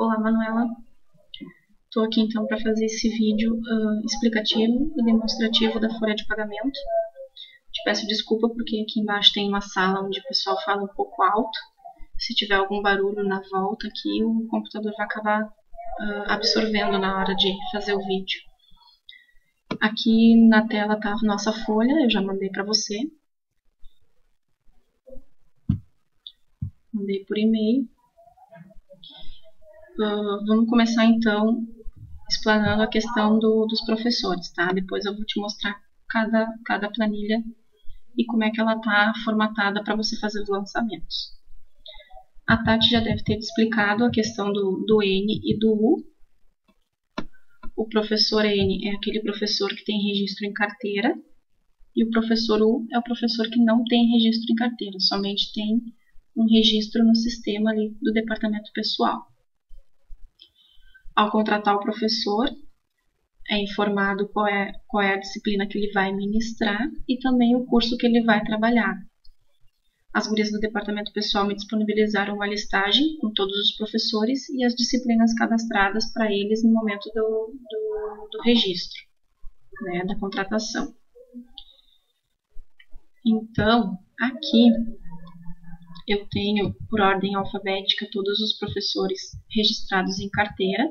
Olá, Manuela. Estou aqui então para fazer esse vídeo explicativo e demonstrativo da folha de pagamento. Te peço desculpa porque aqui embaixo tem uma sala onde o pessoal fala um pouco alto. Se tiver algum barulho na volta aqui, o computador vai acabar absorvendo na hora de fazer o vídeo. Aqui na tela está a nossa folha, eu já mandei para você. Mandei por e-mail. Vamos começar então explanando a questão dos professores, tá? Depois eu vou te mostrar cada planilha e como é que ela está formatada para você fazer os lançamentos. A Tati já deve ter explicado a questão do N e do U. O professor N é aquele professor que tem registro em carteira e o professor U é o professor que não tem registro em carteira, somente tem um registro no sistema ali do departamento pessoal. Ao contratar o professor, é informado qual é a disciplina que ele vai ministrar e também o curso que ele vai trabalhar. As gurias do departamento pessoal me disponibilizaram uma listagem com todos os professores e as disciplinas cadastradas para eles no momento do registro, né, da contratação. Então, aqui eu tenho, por ordem alfabética, todos os professores registrados em carteira.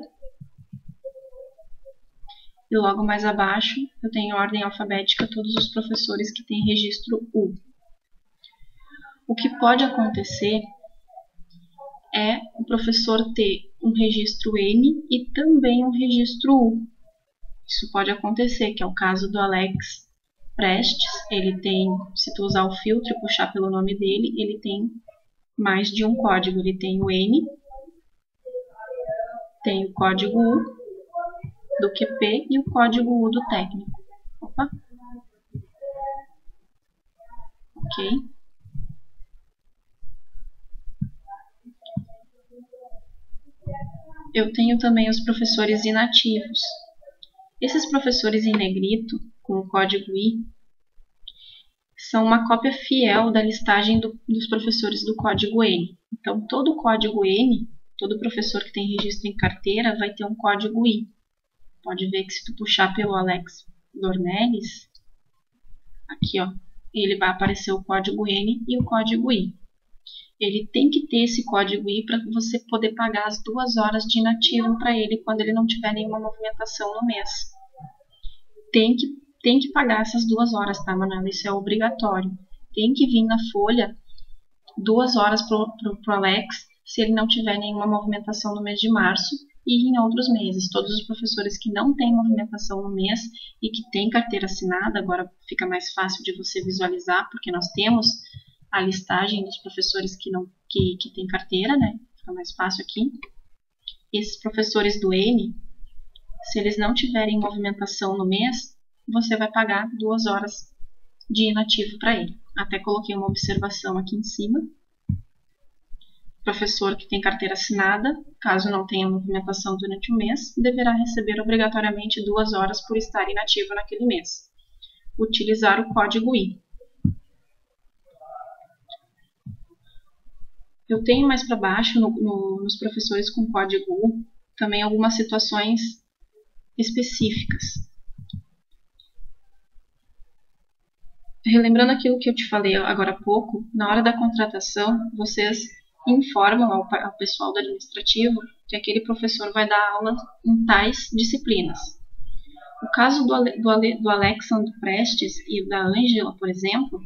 E logo mais abaixo, eu tenho ordem alfabética todos os professores que têm registro U. O que pode acontecer é o professor ter um registro N e também um registro U. Isso pode acontecer, que é o caso do Alex Prestes. Ele tem, se tu usar o filtro e puxar pelo nome dele, ele tem mais de um código. Ele tem o N, tem o código U do QP e o código U do técnico. Opa. Ok. Eu tenho também os professores inativos. Esses professores em negrito, com o código I, são uma cópia fiel da listagem dos professores do código N. Então, todo código N, todo professor que tem registro em carteira vai ter um código I. Pode ver que se tu puxar pelo Alex Dornelles, aqui ó, ele vai aparecer o código N e o código I. Ele tem que ter esse código I para você poder pagar as 2 horas de inativo para ele quando ele não tiver nenhuma movimentação no mês. Tem que pagar essas 2 horas, tá, Manuela? Isso é obrigatório. Tem que vir na folha 2 horas pro Alex se ele não tiver nenhuma movimentação no mês de março e em outros meses. Todos os professores que não têm movimentação no mês e que têm carteira assinada, agora fica mais fácil de você visualizar, porque nós temos a listagem dos professores que têm carteira, né? Fica mais fácil aqui. Esses professores do N, se eles não tiverem movimentação no mês, você vai pagar 2 horas de inativo para ele. Até coloquei uma observação aqui em cima. Professor que tem carteira assinada, caso não tenha movimentação durante o mês, deverá receber obrigatoriamente 2 horas por estar inativo naquele mês. Utilizar o código I. Eu tenho mais para baixo, nos professores com código U, também algumas situações específicas. Relembrando aquilo que eu te falei agora há pouco, na hora da contratação, vocês informam ao pessoal do administrativo que aquele professor vai dar aula em tais disciplinas. O caso do Alexandre Prestes e da Ângela, por exemplo,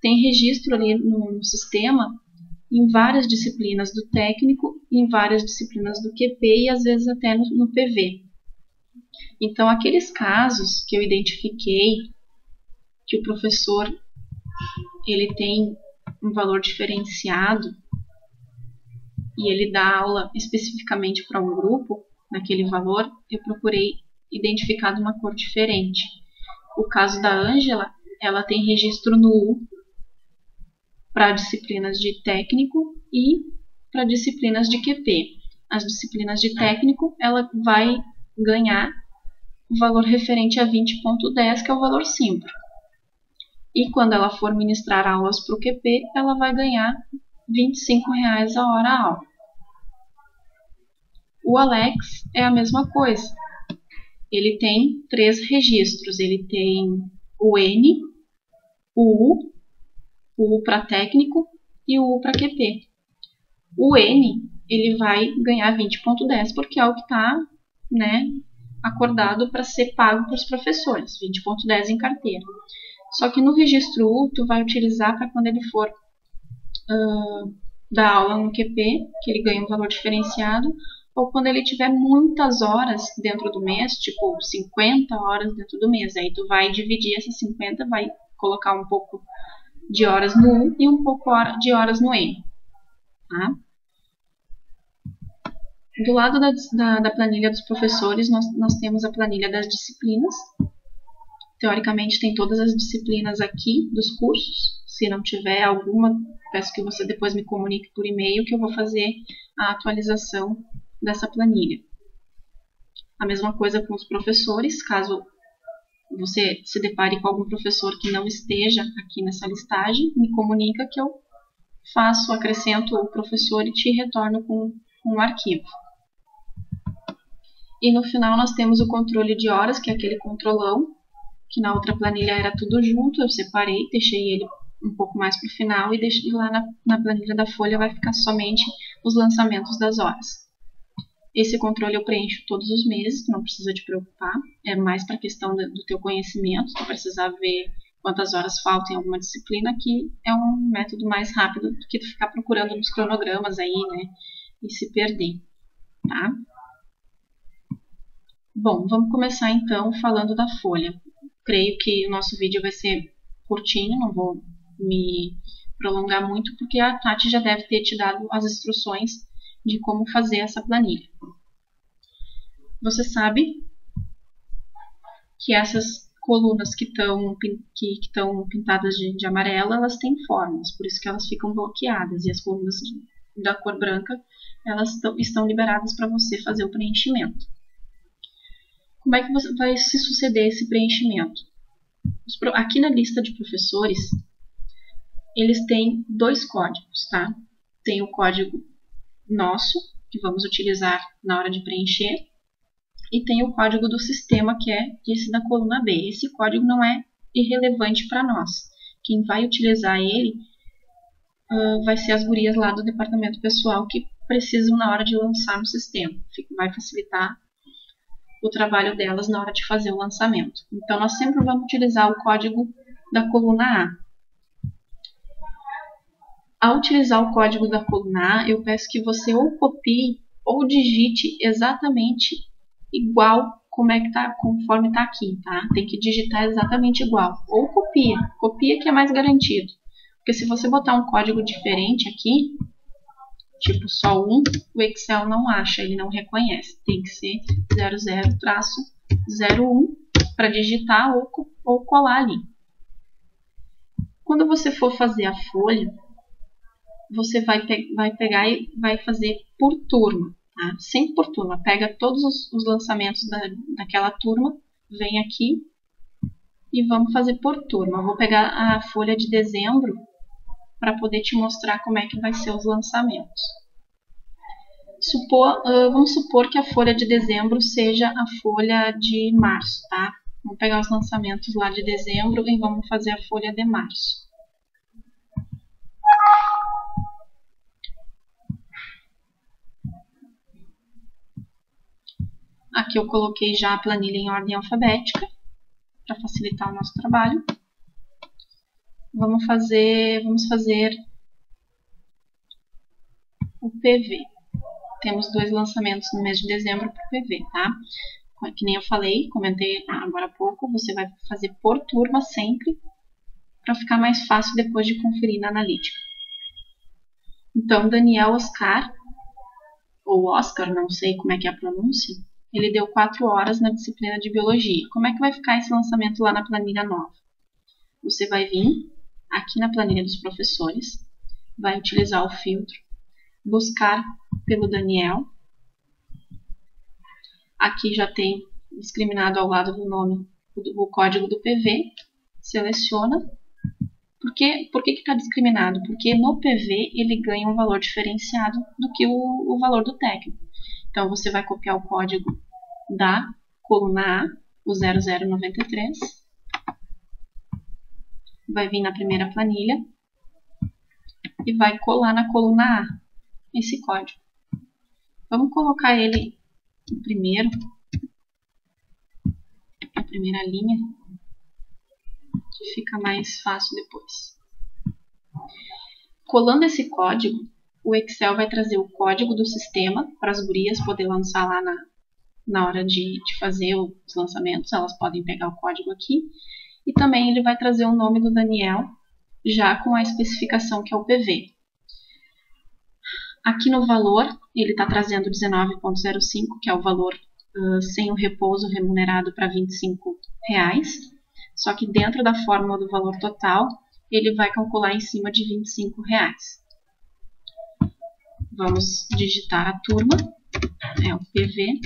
tem registro ali no sistema em várias disciplinas do técnico, em várias disciplinas do QP e às vezes até no PV. Então, aqueles casos que eu identifiquei que o professor ele tem um valor diferenciado e ele dá aula especificamente para um grupo, naquele valor, eu procurei identificar de uma cor diferente. O caso da Ângela, ela tem registro no U para disciplinas de técnico e para disciplinas de QP. As disciplinas de técnico, ela vai ganhar o valor referente a 20,10, que é o valor simples. E quando ela for ministrar aulas para o QP, ela vai ganhar R$ 25 a hora a aula. O Alex é a mesma coisa. Ele tem 3 registros. Ele tem o N, o U para técnico e o U para QP. O N, ele vai ganhar 20,10 porque é o que está, né, acordado para ser pago para os professores, 20,10 em carteira. Só que no registro U, tu vai utilizar para quando ele for dar aula no QP, que ele ganha um valor diferenciado, ou quando ele tiver muitas horas dentro do mês, tipo 50 horas dentro do mês. Aí tu vai dividir essas 50, vai colocar um pouco de horas no U e um pouco de horas no N. Tá? Do lado da planilha dos professores, nós temos a planilha das disciplinas. Teoricamente, tem todas as disciplinas aqui dos cursos. Se não tiver alguma, peço que você depois me comunique por e-mail que eu vou fazer a atualização dessa planilha. A mesma coisa com os professores, caso você se depare com algum professor que não esteja aqui nessa listagem, me comunica que eu acrescento o professor e te retorno com um arquivo. E no final nós temos o controle de horas, que é aquele controlão, que na outra planilha era tudo junto, eu separei, deixei ele um pouco mais para o final e deixei lá na planilha da folha vai ficar somente os lançamentos das horas. Esse controle eu preencho todos os meses, tu não precisa te preocupar, é mais para a questão do teu conhecimento, tu precisar ver quantas horas faltam em alguma disciplina, que é um método mais rápido do que tu ficar procurando nos cronogramas aí, né, e se perder, tá? Bom, vamos começar então falando da folha. Creio que o nosso vídeo vai ser curtinho, não vou me prolongar muito, porque a Tati já deve ter te dado as instruções de como fazer essa planilha. Você sabe que essas colunas que estão pintadas de amarelo, elas têm formas, por isso que elas ficam bloqueadas, e as colunas da cor branca, elas estão liberadas para você fazer o preenchimento. Como é que vai se suceder esse preenchimento? Aqui na lista de professores, eles têm 2 códigos, tá? Tem o código nosso, que vamos utilizar na hora de preencher, e tem o código do sistema, que é esse da coluna B. Esse código não é irrelevante para nós. Quem vai utilizar ele vai ser as gurias lá do departamento pessoal que precisam na hora de lançar no sistema. Vai facilitar o trabalho delas na hora de fazer o lançamento. Então, nós sempre vamos utilizar o código da coluna A. Ao utilizar o código da coluna A, eu peço que você ou copie ou digite exatamente igual como é que tá, conforme está aqui, tá? Tem que digitar exatamente igual. Ou copia que é mais garantido. Porque se você botar um código diferente aqui, tipo só um, o Excel não acha, ele não reconhece. Tem que ser 00-01 para digitar ou colar ali. Quando você for fazer a folha, você vai pegar e vai fazer por turma, tá? Sempre por turma. Pega todos os lançamentos daquela turma, vem aqui e vamos fazer por turma. Eu vou pegar a folha de dezembro para poder te mostrar como é que vai ser os lançamentos. Vamos supor que a folha de dezembro seja a folha de março, tá? Vamos pegar os lançamentos lá de dezembro e vamos fazer a folha de março. Aqui eu coloquei já a planilha em ordem alfabética, para facilitar o nosso trabalho. Vamos fazer o PV. Temos 2 lançamentos no mês de dezembro para o PV, tá? Que nem eu falei, comentei agora há pouco, você vai fazer por turma sempre, para ficar mais fácil depois de conferir na analítica. Então, Daniel Oscar, ou Oscar, não sei como é que é a pronúncia, ele deu 4 horas na disciplina de Biologia. Como é que vai ficar esse lançamento lá na planilha nova? Você vai vir aqui na planilha dos professores, vai utilizar o filtro, buscar pelo Daniel. Aqui já tem discriminado ao lado do nome o código do PV, seleciona. Por que está discriminado? Porque no PV ele ganha um valor diferenciado do que o valor do técnico. Então, você vai copiar o código da coluna A, o 0093. Vai vir na primeira planilha e vai colar na coluna A esse código. Vamos colocar ele primeiro, a primeira linha, que fica mais fácil depois. Colando esse código, o Excel vai trazer o código do sistema para as gurias poder lançar lá na hora de fazer os lançamentos. Elas podem pegar o código aqui. E também ele vai trazer o nome do Daniel, já com a especificação que é o PV. Aqui no valor, ele está trazendo 19,05, que é o valor sem o repouso remunerado para R$ 25. Só que dentro da fórmula do valor total, ele vai calcular em cima de R$ 25. Vamos digitar a turma, é o PV,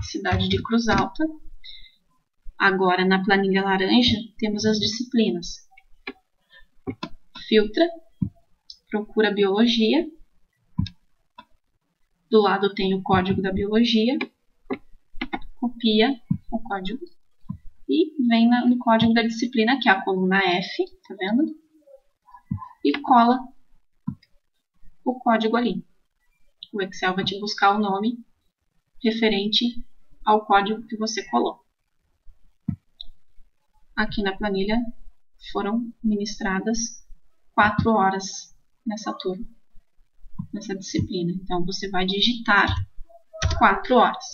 cidade de Cruz Alta. Agora, na planilha laranja, temos as disciplinas. Filtra, procura biologia. Do lado tem o código da biologia. Copia o código e vem no código da disciplina, que é a coluna F, tá vendo? E cola o código ali. O Excel vai te buscar o nome referente ao código que você colou. Aqui na planilha foram ministradas 4 horas nessa turma, nessa disciplina. Então, você vai digitar 4 horas.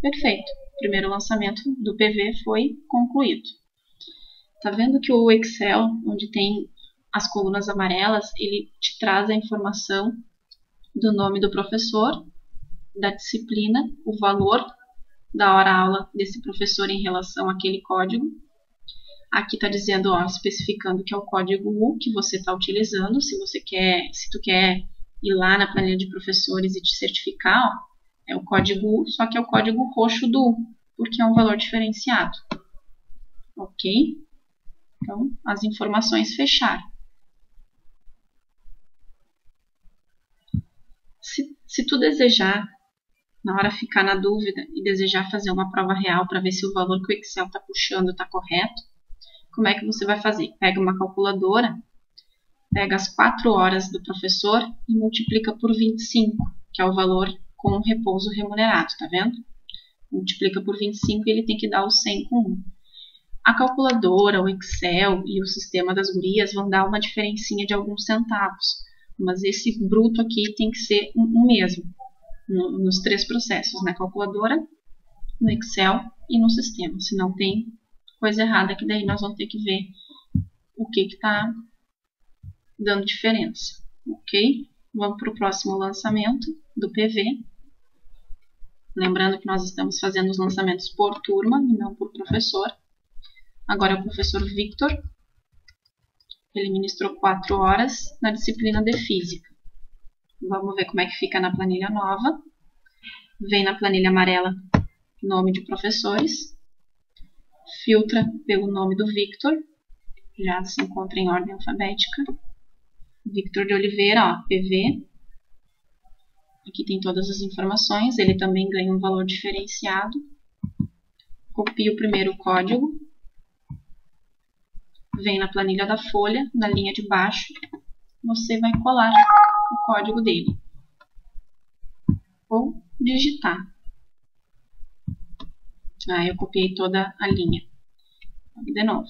Perfeito. O primeiro lançamento do PV foi concluído. Tá vendo que o Excel, onde tem as colunas amarelas, ele te traz a informação do nome do professor, da disciplina, o valor da hora-aula desse professor em relação àquele código. Aqui está dizendo, ó, especificando que é o código U que você está utilizando. Se tu quer ir lá na planilha de professores e te certificar, ó, é o código U, só que é o código roxo do U, porque é um valor diferenciado. Ok? Então, as informações fecharam. Se tu desejar, na hora ficar na dúvida e desejar fazer uma prova real para ver se o valor que o Excel está puxando está correto, como é que você vai fazer? Pega uma calculadora, pega as 4 horas do professor e multiplica por 25, que é o valor com o repouso remunerado, tá vendo? Multiplica por 25 e ele tem que dar o 100 com 1. A calculadora, o Excel e o sistema das gurias vão dar uma diferencinha de alguns centavos, mas esse bruto aqui tem que ser o mesmo, nos 3 processos, na calculadora, no Excel e no sistema. Se não tem coisa errada, que daí nós vamos ter que ver o que está dando diferença. Ok? Vamos para o próximo lançamento do PV. Lembrando que nós estamos fazendo os lançamentos por turma e não por professor. Agora é o professor Victor. Ele ministrou 4 horas na disciplina de Física. Vamos ver como é que fica na planilha nova. Vem na planilha amarela nome de professores. Filtra pelo nome do Victor. Já se encontra em ordem alfabética. Victor de Oliveira, ó, PV. Aqui tem todas as informações. Ele também ganha um valor diferenciado. Copia o primeiro código. Vem na planilha da folha, na linha de baixo. Você vai colar o código dele. Ou digitar. Eu copiei toda a linha. De novo.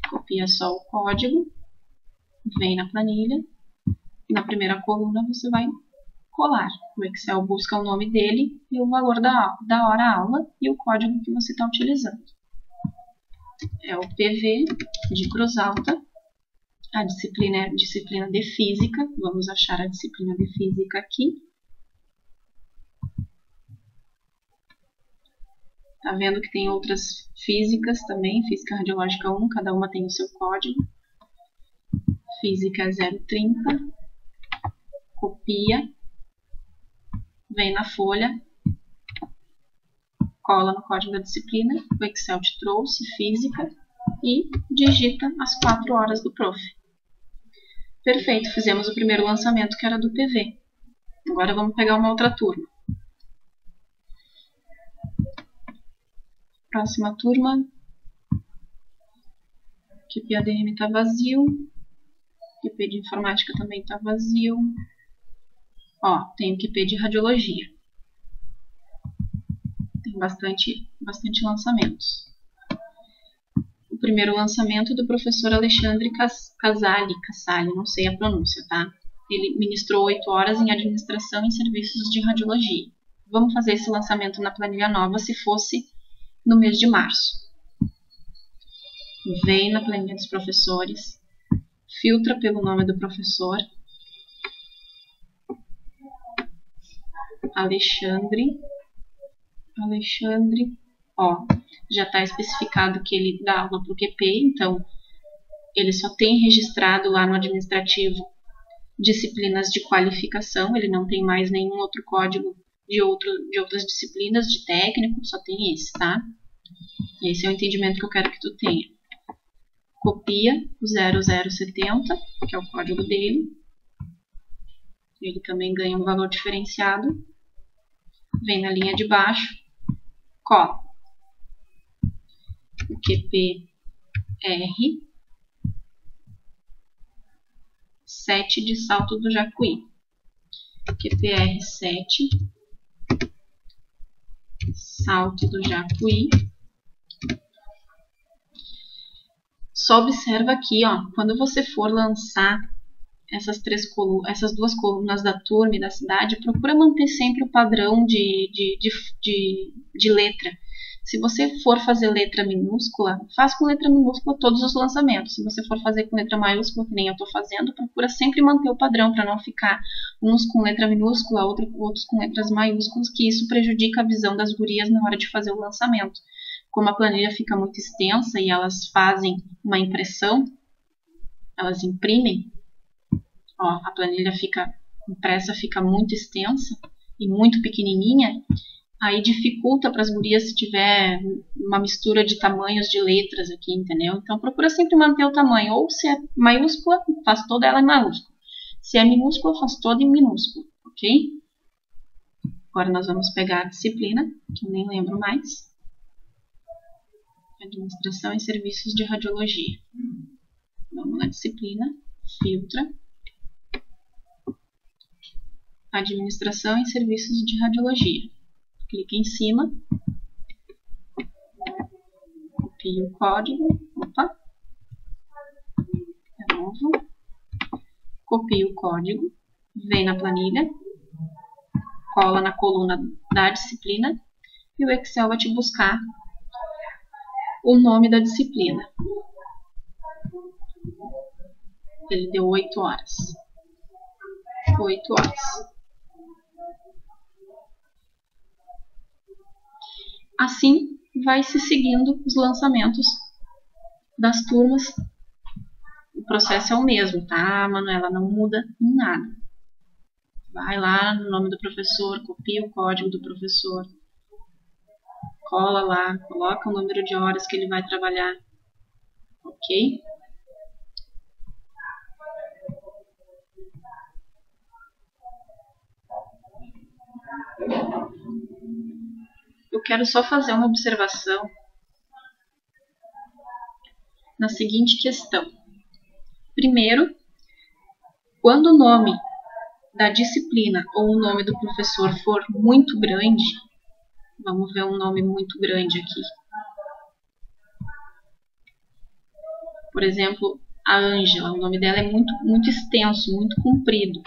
Copia só o código. Vem na planilha. Na primeira coluna você vai colar. O Excel busca o nome dele e o valor da hora-aula e o código que você está utilizando. É o PV de Cruz Alta. A disciplina é a disciplina de Física. Vamos achar a disciplina de Física aqui. Tá vendo que tem outras físicas também. Física Radiológica 1, cada uma tem o seu código. Física 030. Copia. Vem na folha. Cola no código da disciplina. O Excel te trouxe Física. E digita as 4 horas do prof. Perfeito, fizemos o primeiro lançamento que era do PV. Agora vamos pegar uma outra turma. Próxima turma. QP ADM está vazio. QP de informática também está vazio. Ó, tem o QP de radiologia. Tem bastante lançamentos. O primeiro lançamento do professor Alexandre Casali, não sei a pronúncia, tá? Ele ministrou 8 horas em administração em serviços de radiologia. Vamos fazer esse lançamento na planilha nova se fosse no mês de março. Vem na planilha dos professores, filtra pelo nome do professor, Alexandre, ó, já está especificado que ele dá aula para o QP, então ele só tem registrado lá no administrativo disciplinas de qualificação, ele não tem mais nenhum outro código de outras disciplinas de técnico, só tem esse, tá? Esse é o entendimento que eu quero que tu tenha. Copia o 0070, que é o código dele. Ele também ganha um valor diferenciado. Vem na linha de baixo, cola o QPR 7 de Salto do Jacuí. QPR 7, Salto do Jacuí. Só observa aqui, ó, quando você for lançar essas duas colunas da turma e da cidade, procura manter sempre o padrão de letra. Se você for fazer letra minúscula, faz com letra minúscula todos os lançamentos. Se você for fazer com letra maiúscula, que nem eu estou fazendo, procura sempre manter o padrão para não ficar uns com letra minúscula, outros com letras maiúsculas, que isso prejudica a visão das gurias na hora de fazer o lançamento. Como a planilha fica muito extensa e elas fazem uma impressão, elas imprimem, ó, a planilha impressa fica muito extensa e muito pequenininha, aí dificulta para as gurias se tiver uma mistura de tamanhos de letras aqui, entendeu? Então procura sempre manter o tamanho, ou se é maiúscula, faz toda ela em maiúscula. Se é minúscula, faz toda em minúscula, ok? Agora nós vamos pegar a disciplina, que eu nem lembro mais. Administração em serviços de radiologia. Vamos na disciplina, filtra. Administração em serviços de radiologia. Clica em cima. Copia o código. Opa. De novo. Copia o código. Vem na planilha. Cola na coluna da disciplina. E o Excel vai te buscar o nome da disciplina. Ele deu 8 horas. 8 horas. Assim, vai se seguindo os lançamentos das turmas. O processo é o mesmo, tá, Manuela? Não muda em nada. Vai lá no nome do professor, copia o código do professor, cola lá, coloca o número de horas que ele vai trabalhar, ok? Eu quero só fazer uma observação na seguinte questão. Primeiro, quando o nome da disciplina ou o nome do professor for muito grande, vamos ver um nome muito grande aqui. Por exemplo, a Ângela, o nome dela é muito extenso, muito comprido.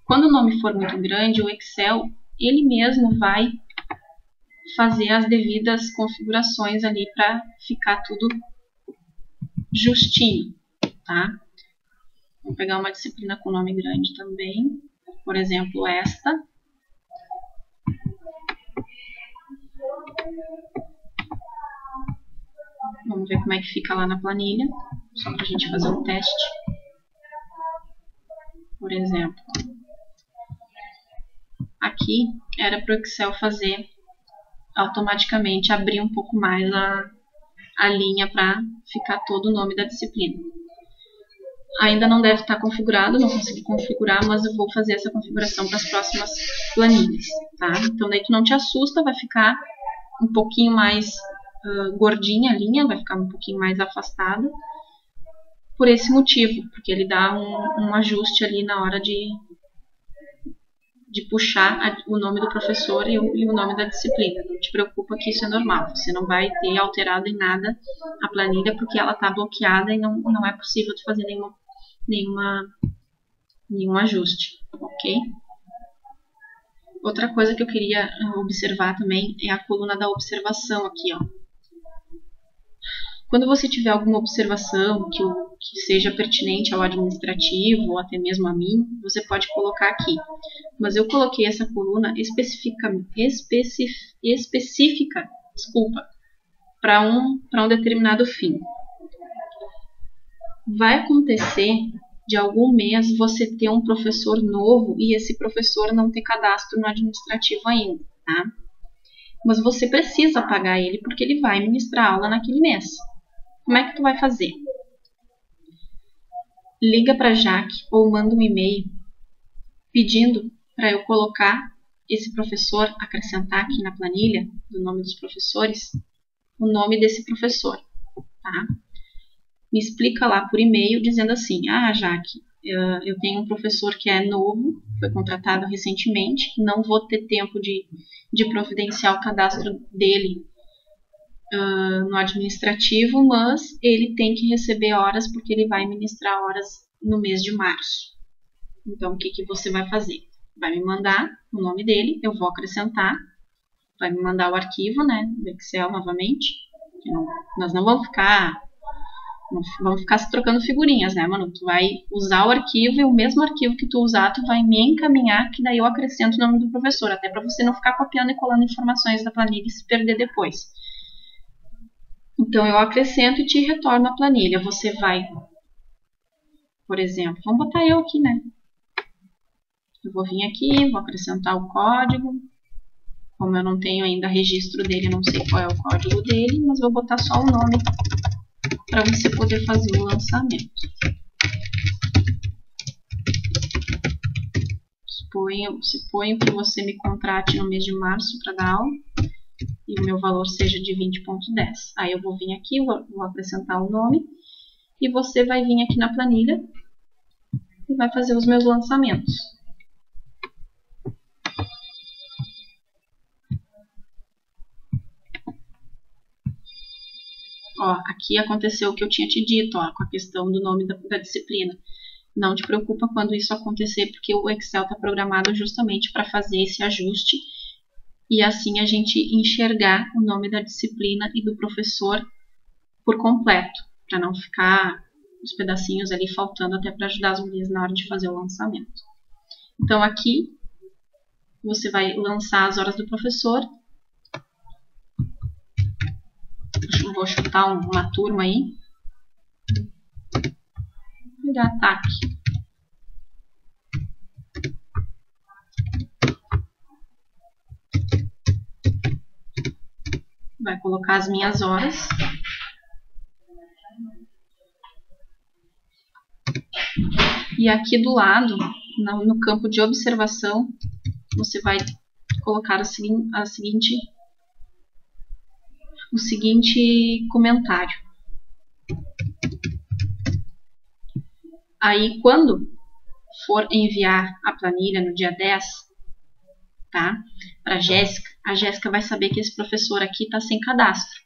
Quando o nome for muito grande, o Excel, ele mesmo vai fazer as devidas configurações ali para ficar tudo justinho, tá? Vou pegar uma disciplina com nome grande também, por exemplo, esta. Vamos ver como é que fica lá na planilha, só para a gente fazer um teste. Por exemplo, aqui era para o Excel fazer automaticamente, abrir um pouco mais a linha para ficar todo o nome da disciplina. Ainda não deve estar configurado, não consegui configurar, mas eu vou fazer essa configuração para as próximas planilhas, tá? Então daí tu não te assusta, vai ficar um pouquinho mais gordinha a linha, vai ficar um pouquinho mais afastada, por esse motivo, porque ele dá um ajuste ali na hora de puxar o nome do professor e o nome da disciplina. Não te preocupa que isso é normal, você não vai ter alterado em nada a planilha porque ela está bloqueada e não é possível de fazer nenhum ajuste, ok? Outra coisa que eu queria observar também é a coluna da observação aqui, ó. Quando você tiver alguma observação que seja pertinente ao administrativo ou até mesmo a mim, você pode colocar aqui. Mas eu coloquei essa coluna específica, para um determinado fim. Vai acontecer de algum mês você ter um professor novo e esse professor não ter cadastro no administrativo ainda, tá? Mas você precisa pagar ele porque ele vai ministrar aula naquele mês. Como é que tu vai fazer? Liga para a Jaque ou manda um e-mail pedindo para eu colocar esse professor, acrescentar aqui na planilha do nome dos professores, o nome desse professor, tá? Me explica lá por e-mail dizendo assim, Jaque, eu tenho um professor que é novo, foi contratado recentemente, não vou ter tempo de providenciar o cadastro dele no administrativo, mas ele tem que receber horas porque ele vai ministrar horas no mês de março. Então, o que você vai fazer? Vai me mandar o nome dele, eu vou acrescentar, vai me mandar o arquivo, né, do Excel novamente. Nós não vamos ficar se trocando figurinhas, né, mano? Tu vai usar o arquivo e o mesmo arquivo que tu usar, tu vai me encaminhar, que daí eu acrescento o nome do professor, até para você não ficar copiando e colando informações da planilha e se perder depois. Então, eu acrescento e te retorno a planilha. Você vai, por exemplo, vamos botar eu aqui, né? Eu vou vir aqui, vou acrescentar o código. Como eu não tenho ainda registro dele, eu não sei qual é o código dele, mas vou botar só o nome para você poder fazer o lançamento. Suponho que você me contrate no mês de março para dar aula e o meu valor seja de 20,10. Aí eu vou vir aqui, vou acrescentar o nome e você vai vir aqui na planilha e vai fazer os meus lançamentos. Ó, aqui aconteceu o que eu tinha te dito, ó, com a questão do nome da disciplina. Não te preocupa quando isso acontecer, porque o Excel está programado justamente para fazer esse ajuste e assim a gente enxergar o nome da disciplina e do professor por completo, para não ficar os pedacinhos ali faltando até para ajudar as gurias na hora de fazer o lançamento. Então aqui você vai lançar as horas do professor. Vou chutar uma turma aí. Pegar ataque. Vai colocar as minhas horas. E aqui do lado, no campo de observação, você vai colocar o seguinte comentário. Aí, quando for enviar a planilha no dia 10, tá? Para a Jéssica vai saber que esse professor aqui está sem cadastro.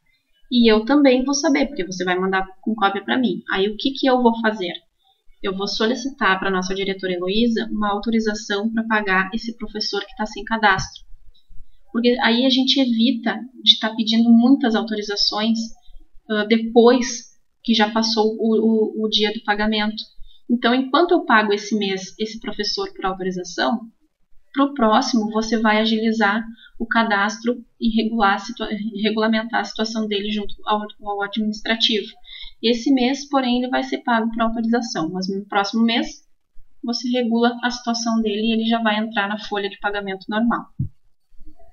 E eu também vou saber, porque você vai mandar com cópia para mim. Aí, o que eu vou fazer? Eu vou solicitar para a nossa diretora Heloísa uma autorização para pagar esse professor que está sem cadastro. Porque aí a gente evita de estar pedindo muitas autorizações depois que já passou o dia do pagamento. Então, enquanto eu pago esse mês esse professor por autorização, para o próximo você vai agilizar o cadastro e regulamentar a situação dele junto ao administrativo. Esse mês, porém, ele vai ser pago por autorização, mas no próximo mês você regula a situação dele e ele já vai entrar na folha de pagamento normal.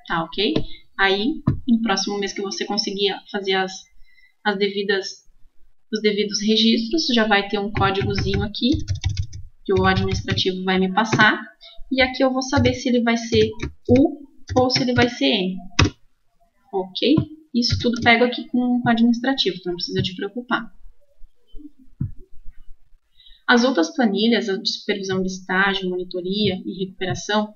Tá, ok? Aí, no próximo mês que você conseguir fazer as devidas os devidos registros, já vai ter um códigozinho aqui, que o administrativo vai me passar, e aqui eu vou saber se ele vai ser U ou se ele vai ser N. Ok? Isso tudo pego aqui com o administrativo, não precisa te preocupar. As outras planilhas, a de supervisão de estágio, monitoria e recuperação,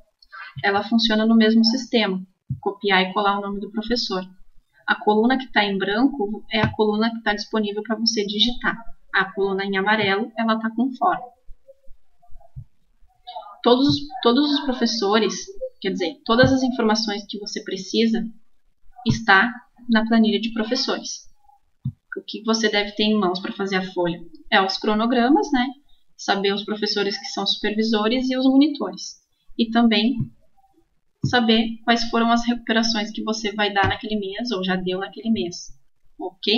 ela funciona no mesmo sistema, copiar e colar o nome do professor. A coluna que está em branco é a coluna que está disponível para você digitar. A coluna em amarelo, ela está com fora. Todos os professores, quer dizer, todas as informações que você precisa está na planilha de professores. O que você deve ter em mãos para fazer a folha é os cronogramas, né? Saber os professores que são supervisores e os monitores. E também saber quais foram as recuperações que você vai dar naquele mês ou já deu naquele mês. Ok?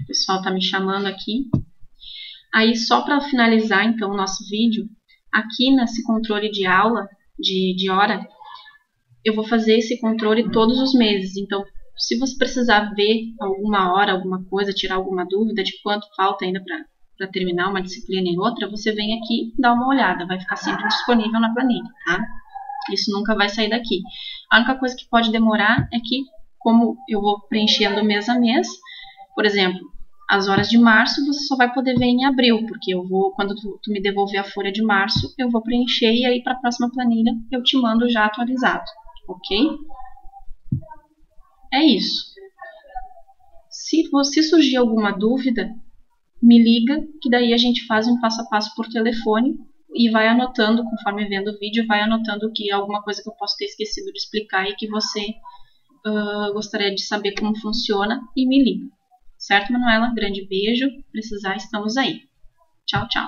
O pessoal está me chamando aqui. Aí, só para finalizar, então, o nosso vídeo, aqui nesse controle de aula, de hora, eu vou fazer esse controle todos os meses. Então, se você precisar ver alguma hora, alguma coisa, tirar alguma dúvida de quanto falta ainda para terminar uma disciplina e outra, você vem aqui e dá uma olhada. Vai ficar sempre disponível na planilha, tá? Isso nunca vai sair daqui. A única coisa que pode demorar é que, como eu vou preenchendo mês a mês, por exemplo, as horas de março você só vai poder ver em abril, porque eu vou, quando tu me devolver a folha de março, eu vou preencher e aí para a próxima planilha eu te mando já atualizado, ok? É isso. Se surgir alguma dúvida, me liga, que daí a gente faz um passo a passo por telefone e vai anotando, conforme vendo o vídeo, vai anotando que alguma coisa que eu posso ter esquecido de explicar e que você gostaria de saber como funciona, e me liga. Certo, Manuela? Grande beijo. Precisar, estamos aí. Tchau, tchau.